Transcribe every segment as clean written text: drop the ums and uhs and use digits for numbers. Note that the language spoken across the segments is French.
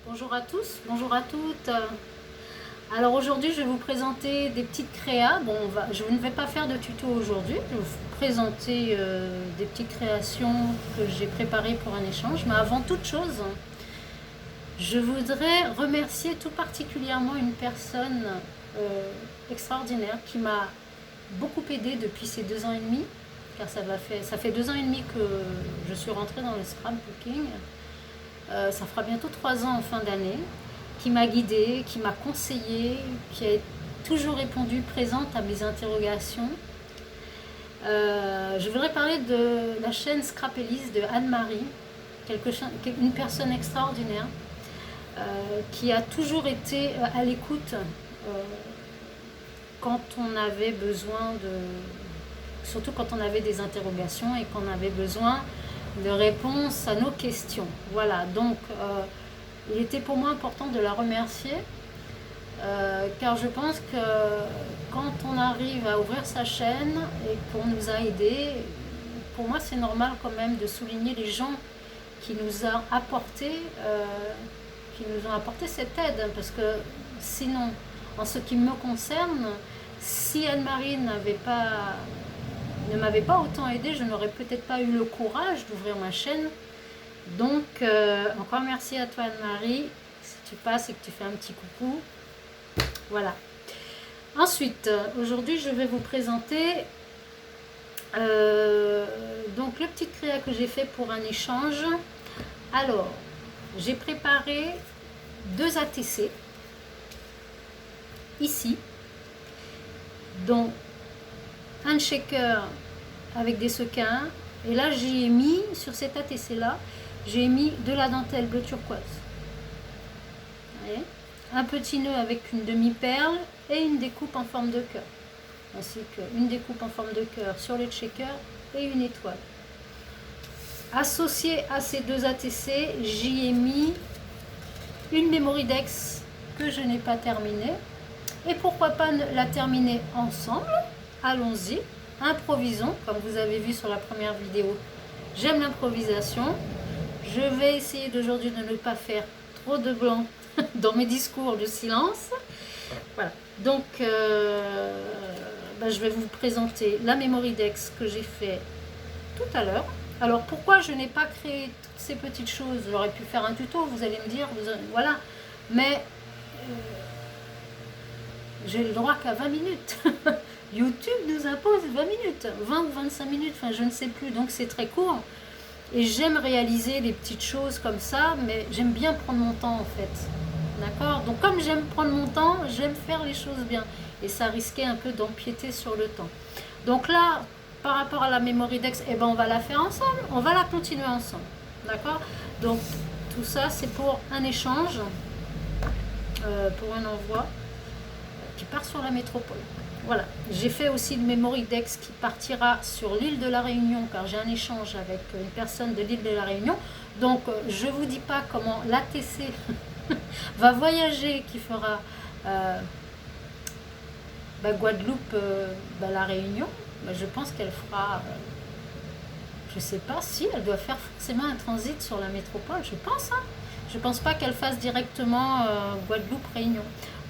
Bonjour à tous, bonjour à toutes. Alors aujourd'hui, je vais vous présenter des petites créas. Bon, je ne vais pas faire de tuto aujourd'hui. Je vais vous présenter des petites créations que j'ai préparées pour un échange. Mais avant toute chose, je voudrais remercier tout particulièrement une personne extraordinaire qui m'a beaucoup aidée depuis ces 2 ans et demi. Car ça fait 2 ans et demi que je suis rentrée dans le scrapbooking. Ça fera bientôt 3 ans en fin d'année, qui m'a guidée, qui m'a conseillée, qui a toujours répondu présente à mes interrogations. Je voudrais parler de la chaîne Scrapelise de Anne-Marie, une personne extraordinaire qui a toujours été à l'écoute quand on avait besoin surtout quand on avait des interrogations et qu'on avait besoin de réponses à nos questions. Voilà, donc il était pour moi important de la remercier car je pense que quand on arrive à ouvrir sa chaîne et qu'on nous a aidés, pour moi c'est normal quand même de souligner les gens qui nous ont apporté, cette aide, parce que sinon, en ce qui me concerne, si Anne-Marie ne m'avait pas autant aidé, je n'aurais peut-être pas eu le courage d'ouvrir ma chaîne. Donc, encore merci à toi Anne-Marie, si tu passes et que tu fais un petit coucou. Voilà. Ensuite, aujourd'hui, je vais vous présenter donc le petit créa que j'ai fait pour un échange. Alors, j'ai préparé 2 ATC ici, dont un shaker avec des sequins, et là j'y ai mis, sur cet ATC là, j'ai mis de la dentelle bleu turquoise. Voyez, un petit nœud avec une demi-perle et une découpe en forme de cœur, ainsi qu'une découpe en forme de cœur sur le shaker et une étoile. Associé à ces 2 ATC, j'y ai mis une Mémoridex que je n'ai pas terminée. Et pourquoi pas la terminer ensemble? Allons-y, improvisons, comme vous avez vu sur la première vidéo. J'aime l'improvisation. Je vais essayer d'aujourd'hui de ne pas faire trop de blanc dans mes discours de silence. Voilà, donc je vais vous présenter la Mémoridex que j'ai fait tout à l'heure. Alors pourquoi je n'ai pas créé toutes ces petites choses? J'aurais pu faire un tuto, vous allez me dire, voilà, mais j'ai le droit qu'à 20 minutes. YouTube nous impose 20 minutes, 20 ou 25 minutes, enfin je ne sais plus, donc c'est très court. Et j'aime réaliser des petites choses comme ça, mais j'aime bien prendre mon temps en fait. D'accord? Donc comme j'aime prendre mon temps, j'aime faire les choses bien. Et ça risquait un peu d'empiéter sur le temps. Donc là, par rapport à la Mémoridex, on va la faire ensemble, on va la continuer ensemble. D'accord? Donc tout ça, c'est pour un échange, pour un envoi qui part sur la métropole. Voilà, j'ai fait aussi le Mémoridex qui partira sur l'île de la Réunion, car j'ai un échange avec une personne de l'île de la Réunion. Donc je ne vous dis pas comment l'ATC va voyager, qui fera Guadeloupe, la Réunion. Je pense qu'elle fera, je ne sais pas si elle doit faire forcément un transit sur la métropole, je pense. Je ne pense pas qu'elle fasse directement Guadeloupe-Réunion.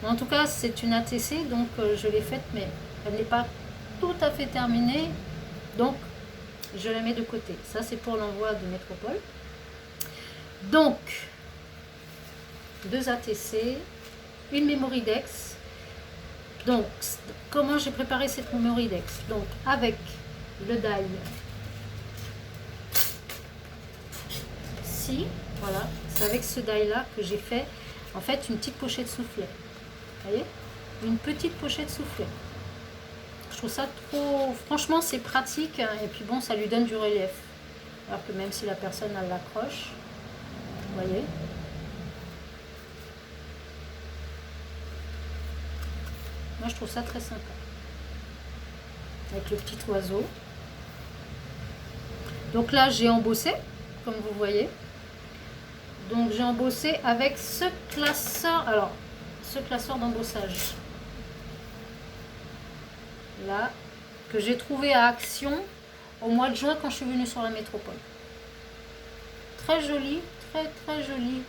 En tout cas, c'est une ATC, donc je l'ai faite, mais elle n'est pas tout à fait terminée. Donc, je la mets de côté. Ça, c'est pour l'envoi de métropole. Donc, 2 ATC, une Mémoridex. Donc, comment j'ai préparé cette Mémoridex? Donc, avec le die ici, voilà, c'est avec ce die-là que j'ai fait, en fait, une petite pochette soufflée. Vous voyez, une petite pochette soufflée. Je trouve ça trop, franchement c'est pratique, et puis bon, ça lui donne du relief, alors que même si la personne elle l'accroche, vous voyez, moi je trouve ça très sympa avec le petit oiseau. Donc là j'ai embossé, comme vous voyez. Donc j'ai embossé avec ce classeur, alors ce classeur d'embossage là, que j'ai trouvé à Action au mois de juin quand je suis venue sur la métropole. Très joli, très très joli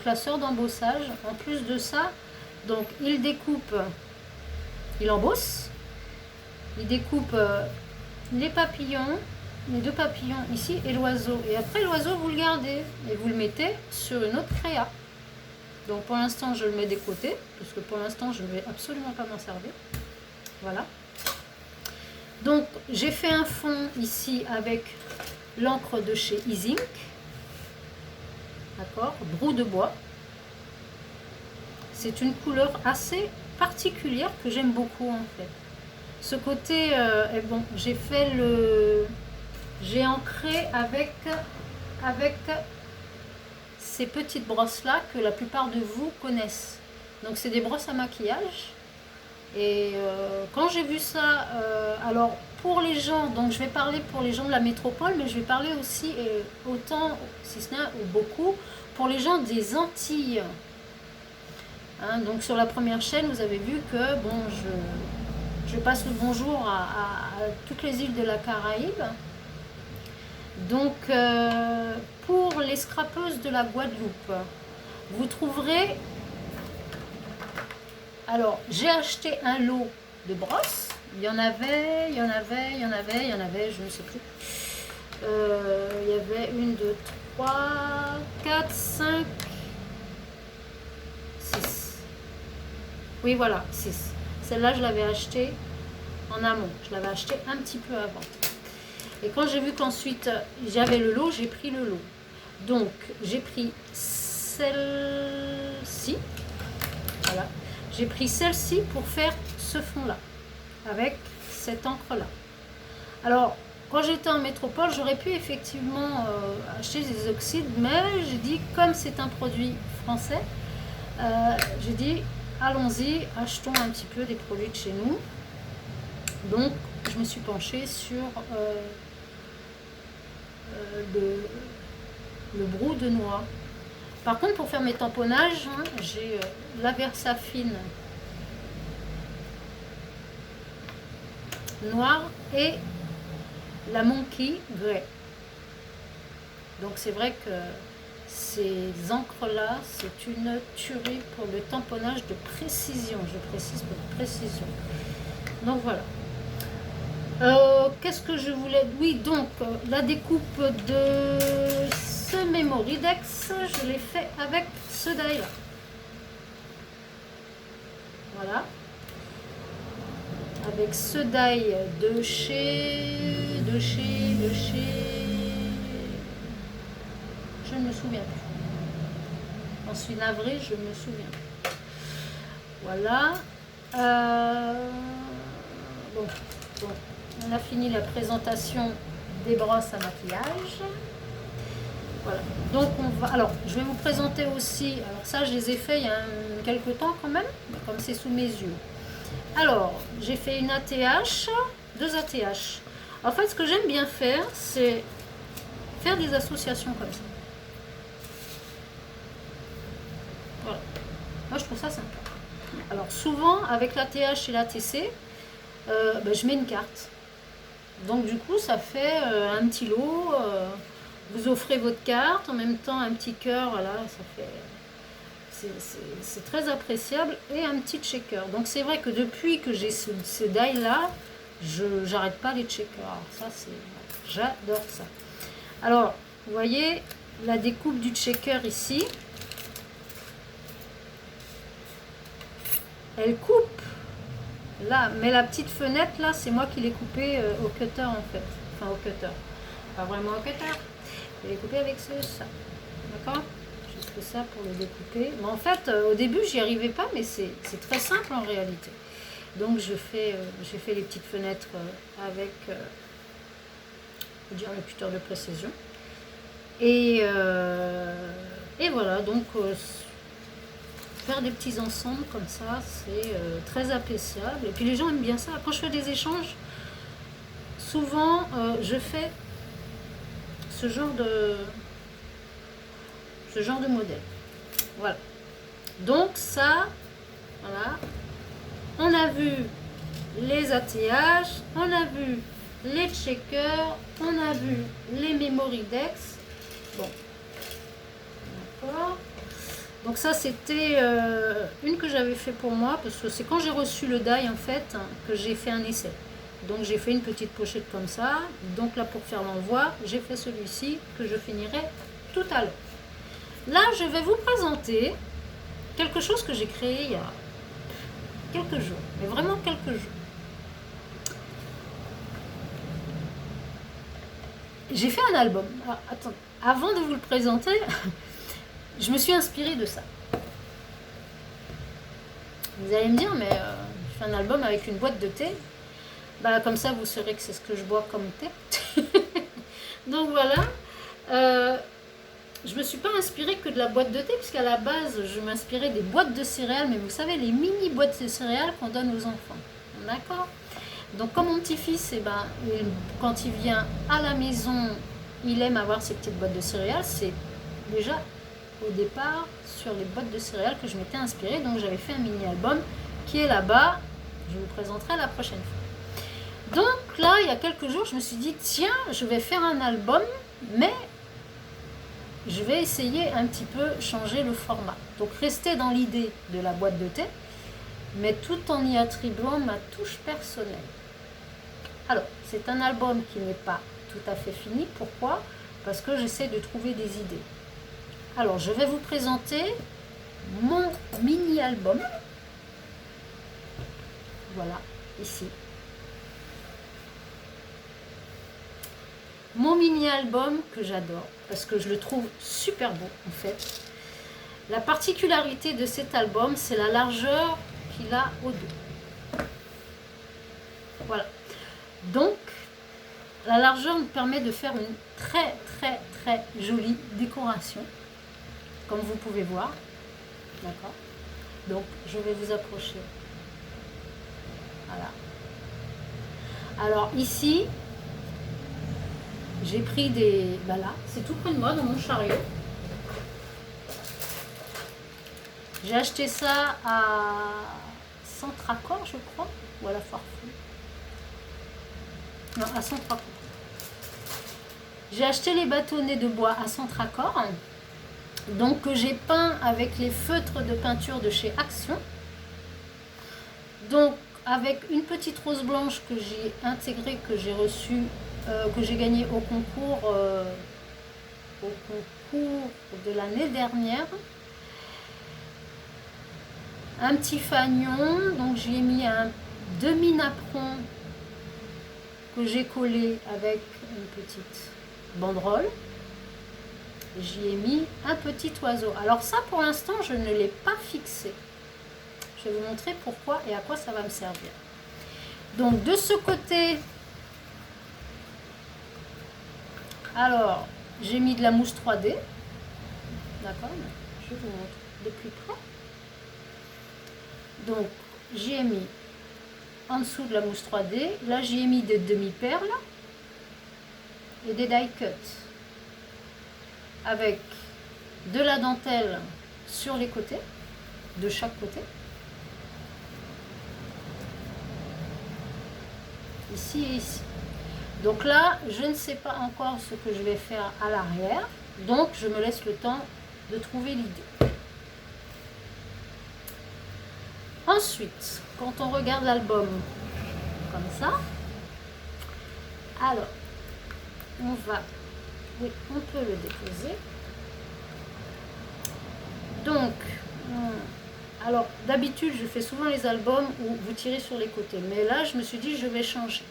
classeur d'embossage. En plus de ça, donc il découpe, il embosse, il découpe les papillons, les deux papillons ici et l'oiseau. Et après l'oiseau, vous le gardez et vous le mettez sur une autre créa. Donc pour l'instant, je le mets des côtés, parce que pour l'instant, je ne vais absolument pas m'en servir. Voilà. Donc j'ai fait un fond ici avec l'encre de chez Easy Ink. D'accord, brou de bois. C'est une couleur assez particulière que j'aime beaucoup en fait. Ce côté est bon. J'ai fait le, j'ai ancré avec ces petites brosses là que la plupart de vous connaissent. Donc c'est des brosses à maquillage. Et quand j'ai vu ça, alors pour les gens, donc je vais parler pour les gens de la métropole, mais je vais parler aussi autant, si ce n'est ou beaucoup, pour les gens des Antilles. Hein, donc sur la première chaîne, vous avez vu que bon, je passe le bonjour à toutes les îles de la Caraïbe. Donc pour les scrapeuses de la Guadeloupe, vous trouverez... Alors, j'ai acheté un lot de brosses. Il y en avait, je ne sais plus. Il y avait 1, 2, 3, 4, 5, 6. Oui, voilà, 6. Celle-là, je l'avais achetée en amont. Je l'avais achetée un petit peu avant. Et quand j'ai vu qu'ensuite, j'avais le lot, j'ai pris le lot. Donc, j'ai pris celle-ci. Voilà. J'ai pris celle-ci pour faire ce fond-là, avec cette encre-là. Alors, quand j'étais en métropole, j'aurais pu effectivement acheter des oxydes, mais j'ai dit, comme c'est un produit français, j'ai dit, allons-y, achetons un petit peu des produits de chez nous. Donc, je me suis penchée sur le brou de noix. Par contre, pour faire mes tamponnages, hein, j'ai la Versafine noire et la Monkey Grey. Donc c'est vrai que ces encres-là, c'est une tuerie pour le tamponnage de précision. Je précise pour précision. Donc voilà. Qu'est-ce que je voulais... Oui, donc la découpe de ce Memoridex, je l'ai fait avec ce die-là. Voilà. Avec ce die de chez... Je ne me souviens plus. J'en suis navrée, je me souviens plus. Voilà. Bon. On a fini la présentation des brosses à maquillage. Voilà. Donc on va. Alors, je vais vous présenter aussi. Alors ça, je les ai fait il y a quelques temps quand même, comme c'est sous mes yeux. Alors, j'ai fait une ATH, 2 ATH. En fait, ce que j'aime bien faire, c'est faire des associations comme ça. Voilà. Moi, je trouve ça sympa. Alors, souvent, avec l'ATH et l'ATC, je mets une carte. Donc du coup ça fait un petit lot, vous offrez votre carte, en même temps un petit cœur, voilà, ça fait, c'est très appréciable, et un petit checker. Donc c'est vrai que depuis que j'ai ce die là, j'arrête pas les checkers. Alors ça j'adore ça. Alors vous voyez la découpe du checker ici, elle coupe. Là, mais la petite fenêtre là, c'est moi qui l'ai coupée au cutter en fait. Enfin au cutter. Pas vraiment au cutter. Je l'ai coupé avec ça. D'accord? Juste ça pour le découper. Mais en fait, au début, j'y arrivais pas, mais c'est très simple en réalité. Donc j'ai fait les petites fenêtres avec le cutter de précision. Et voilà, donc faire des petits ensembles comme ça, c'est très appréciable. Et puis les gens aiment bien ça. Quand je fais des échanges, souvent je fais ce genre de modèle. Voilà. Donc ça, voilà. On a vu les ATH, on a vu les checkers, on a vu les Memoridex. Bon. D'accord. Donc ça, c'était une que j'avais fait pour moi, parce que c'est quand j'ai reçu le die, en fait, que j'ai fait un essai. Donc j'ai fait une petite pochette comme ça. Donc là, pour faire l'envoi, j'ai fait celui-ci, que je finirai tout à l'heure. Là, je vais vous présenter quelque chose que j'ai créé il y a quelques jours, mais vraiment quelques jours. J'ai fait un album. Ah, attends, avant de vous le présenter, je me suis inspirée de ça. Vous allez me dire, mais je fais un album avec une boîte de thé. Bah, comme ça, vous saurez que c'est ce que je bois comme thé. Donc voilà. Je me suis pas inspirée que de la boîte de thé, puisqu'à la base, je m'inspirais des boîtes de céréales, mais vous savez, les mini boîtes de céréales qu'on donne aux enfants. D'accord? Donc, comme mon petit-fils, eh ben, quand il vient à la maison, il aime avoir ses petites boîtes de céréales. C'est déjà au départ sur les boîtes de céréales que je m'étais inspirée. Donc, j'avais fait un mini-album qui est là-bas. Je vous présenterai la prochaine fois. Donc, là, il y a quelques jours, je me suis dit, tiens, je vais faire un album, mais je vais essayer un petit peu changer le format. Donc, rester dans l'idée de la boîte de thé, mais tout en y attribuant ma touche personnelle. Alors, c'est un album qui n'est pas tout à fait fini. Pourquoi? Parce que j'essaie de trouver des idées. Alors, je vais vous présenter mon mini-album. Voilà, ici. Mon mini-album que j'adore, parce que je le trouve super beau, en fait. La particularité de cet album, c'est la largeur qu'il a au dos. Voilà. Donc, la largeur me permet de faire une très très très jolie décoration, comme vous pouvez voir. D'accord? Donc, je vais vous approcher. Voilà. Alors ici, j'ai pris des... Ben là, c'est tout près de moi, dans mon chariot. J'ai acheté ça à Centracor, je crois, ou à la Foire-Fou. Non, à Centracor. J'ai acheté les bâtonnets de bois à Centracor, donc que j'ai peint avec les feutres de peinture de chez Action. Donc avec une petite rose blanche que j'ai intégrée, que j'ai reçue, que j'ai gagnée au concours de l'année dernière. Un petit fanion, donc j'y ai mis un demi-napperon que j'ai collé avec une petite banderole. J'y ai mis un petit oiseau. Alors ça, pour l'instant, je ne l'ai pas fixé. Je vais vous montrer pourquoi et à quoi ça va me servir. Donc de ce côté, alors j'ai mis de la mousse 3D. D'accord, je vous montre de plus près. Donc j'y ai mis en dessous de la mousse 3D. Là j'y ai mis des demi-perles et des die cuts avec de la dentelle sur les côtés, de chaque côté. Ici et ici. Donc là, je ne sais pas encore ce que je vais faire à l'arrière. Donc je me laisse le temps de trouver l'idée. Ensuite, quand on regarde l'album comme ça, alors, on va, oui, on peut le déposer. Donc, alors d'habitude, je fais souvent les albums où vous tirez sur les côtés. Mais là, je me suis dit, je vais changer.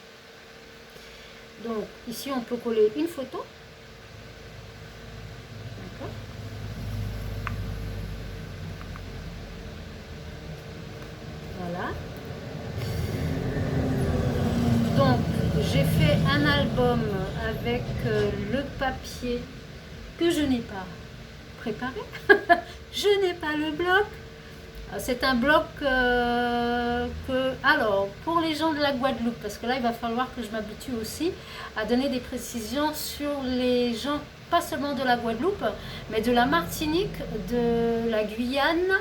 Donc, ici, on peut coller une photo. D'accord. Voilà. Donc, j'ai fait un album avec le papier que je n'ai pas préparé. Je n'ai pas le bloc. C'est un bloc alors, pour les gens de la Guadeloupe, parce que là, il va falloir que je m'habitue aussi à donner des précisions sur les gens, pas seulement de la Guadeloupe, mais de la Martinique, de la Guyane,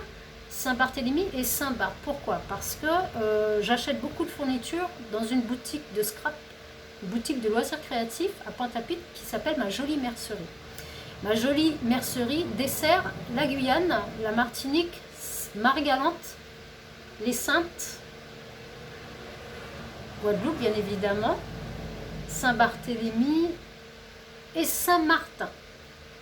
Saint-Barthélemy et Saint-Barth. Pourquoi? Parce que j'achète beaucoup de fournitures dans une boutique de scrap, une boutique de loisirs créatifs à Pointe-à-Pitre qui s'appelle Ma Jolie Mercerie. Ma jolie mercerie dessert la Guyane, la Martinique, Marie-Galante, les Saintes, Guadeloupe bien évidemment, Saint-Barthélemy et Saint-Martin.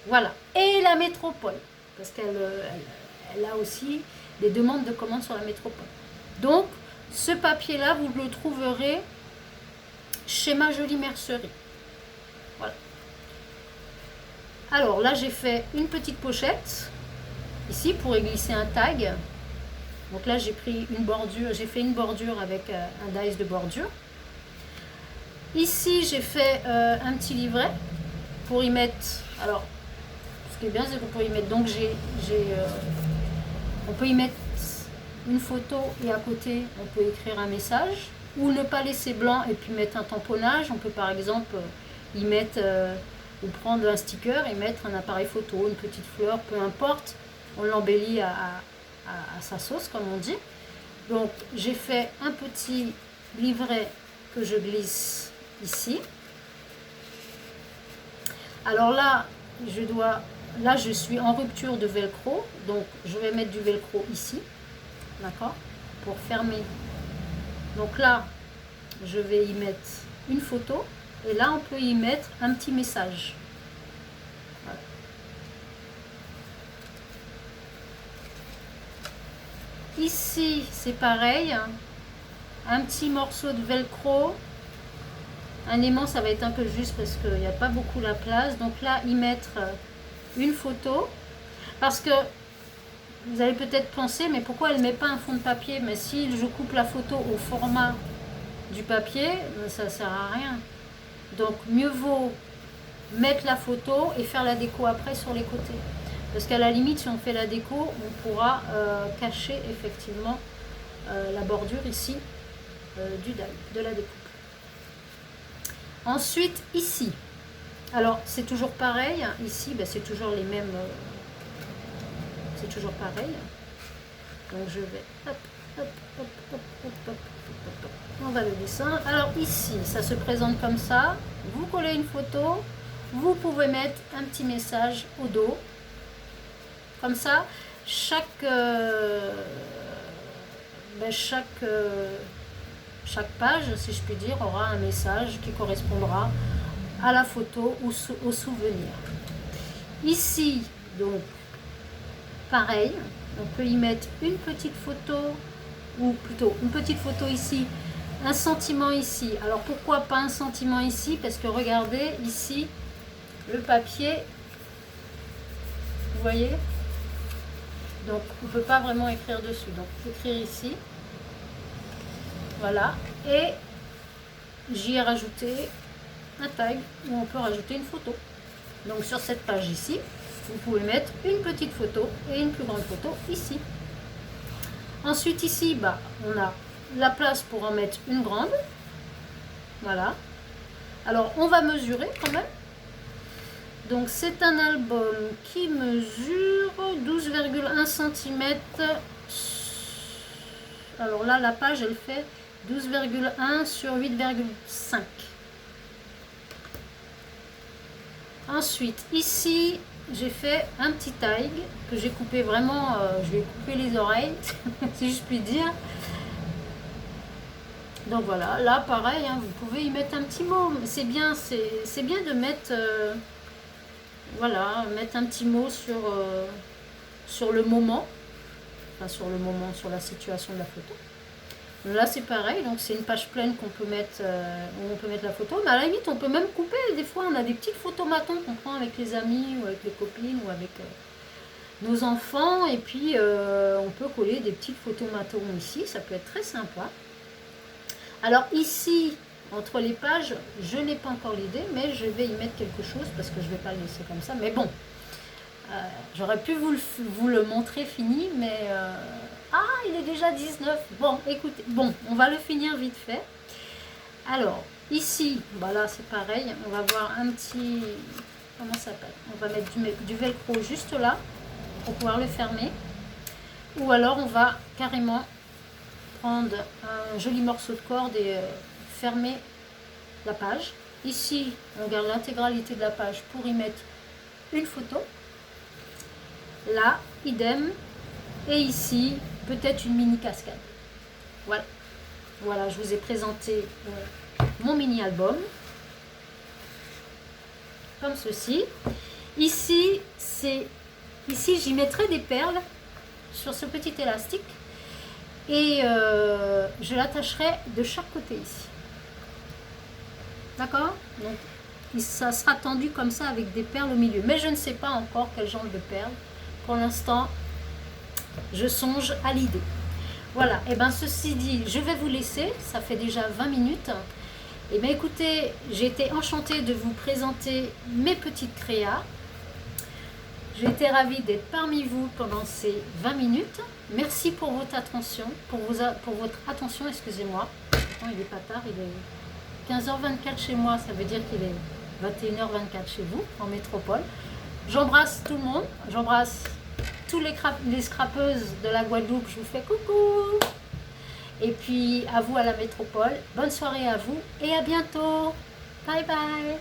Voilà. Et la métropole, parce elle a aussi des demandes de commandes sur la métropole. Donc, ce papier-là, vous le trouverez chez ma jolie mercerie. Voilà. Alors là, j'ai fait une petite pochette, ici, pour y glisser un tag. Donc là, j'ai pris une bordure, j'ai fait une bordure avec un dice de bordure. Ici, j'ai fait un petit livret pour y mettre... Alors, ce qui est bien, c'est qu'on peut y mettre... Donc, on peut y mettre une photo et à côté, on peut écrire un message. Ou ne pas laisser blanc et puis mettre un tamponnage. On peut par exemple y mettre... ou prendre un sticker et mettre un appareil photo, une petite fleur, peu importe. On l'embellit à sa sauce, comme on dit. Donc, j'ai fait un petit livret que je glisse ici. Alors là, je suis en rupture de velcro, donc je vais mettre du velcro ici, d'accord, pour fermer. Donc là, je vais y mettre une photo, et là, on peut y mettre un petit message. Voilà. Ici, c'est pareil, un petit morceau de velcro. Un aimant, ça va être un peu juste parce qu'il n'y a pas beaucoup la place. Donc là, y mettre une photo. Parce que vous allez peut-être penser, mais pourquoi elle ne met pas un fond de papier? Mais si je coupe la photo au format du papier, ça ne sert à rien. Donc mieux vaut mettre la photo et faire la déco après sur les côtés. Parce qu'à la limite, si on fait la déco, on pourra cacher effectivement la bordure ici du die, de la découpe. Ensuite, ici, alors c'est toujours pareil, ici ben, c'est toujours les mêmes, c'est toujours pareil. Donc je vais, hop, hop, hop, hop, hop, hop, hop, hop. On va le dessin. Alors ici, ça se présente comme ça. Vous collez une photo, vous pouvez mettre un petit message au dos. Comme ça, chaque page, si je puis dire, aura un message qui correspondra à la photo ou au souvenir. Ici, donc, pareil, on peut y mettre une petite photo, ou plutôt une petite photo ici, un sentiment ici. Alors pourquoi pas un sentiment ici? Parce que regardez, ici, le papier, vous voyez? Donc on ne peut pas vraiment écrire dessus. Donc écrire ici. Voilà. Et j'y ai rajouté un tag où on peut rajouter une photo. Donc sur cette page ici, vous pouvez mettre une petite photo et une plus grande photo ici. Ensuite ici, bah, on a la place pour en mettre une grande. Voilà. Alors on va mesurer quand même. Donc c'est un album qui mesure 12,1 cm. Alors là, la page, elle fait 12,1 sur 8,5. Ensuite, ici, j'ai fait un petit tag que j'ai coupé vraiment, je vais couper les oreilles, si je puis dire. Donc voilà, là pareil, hein, vous pouvez y mettre un petit mot. C'est bien de mettre, voilà, mettre un petit mot sur le moment, enfin sur la situation de la photo. Là c'est pareil, donc c'est une page pleine qu'on peut mettre, où on peut mettre la photo, mais à la limite on peut même couper. Des fois on a des petites photomatons qu'on prend avec les amis ou avec les copines ou avec nos enfants, et puis on peut coller des petites photomatons ici, ça peut être très sympa. Alors ici, entre les pages, je n'ai pas encore l'idée, mais je vais y mettre quelque chose parce que je ne vais pas le laisser comme ça. Mais bon, j'aurais pu vous le montrer fini, mais... ah, il est déjà 19. Bon, écoutez, bon, on va le finir vite fait. Alors, ici, voilà, c'est pareil. On va voir un petit... Comment ça s'appelle? On va mettre du velcro juste là pour pouvoir le fermer. Ou alors, on va carrément prendre un joli morceau de corde et fermer la page. Ici, on garde l'intégralité de la page pour y mettre une photo. Là, idem. Et ici, peut-être une mini cascade. Voilà. Voilà, je vous ai présenté mon mini album. Comme ceci. Ici, j'y mettrai des perles sur ce petit élastique. Et je l'attacherai de chaque côté ici. D'accord? Donc, ça sera tendu comme ça avec des perles au milieu. Mais je ne sais pas encore quel genre de perles. Pour l'instant, je songe à l'idée. Voilà, et bien ceci dit, je vais vous laisser, ça fait déjà 20 minutes. Et bien écoutez, j'ai été enchantée de vous présenter mes petites créas. J'ai été ravie d'être parmi vous pendant ces 20 minutes. Merci pour votre attention, pour votre attention, excusez-moi. Il est pas tard, il est 15h24 chez moi, ça veut dire qu'il est 21h24 chez vous, en métropole. J'embrasse tout le monde, j'embrasse tous les scrapeuses de la Guadeloupe, je vous fais coucou. Et puis à vous à la métropole, bonne soirée à vous et à bientôt. Bye bye.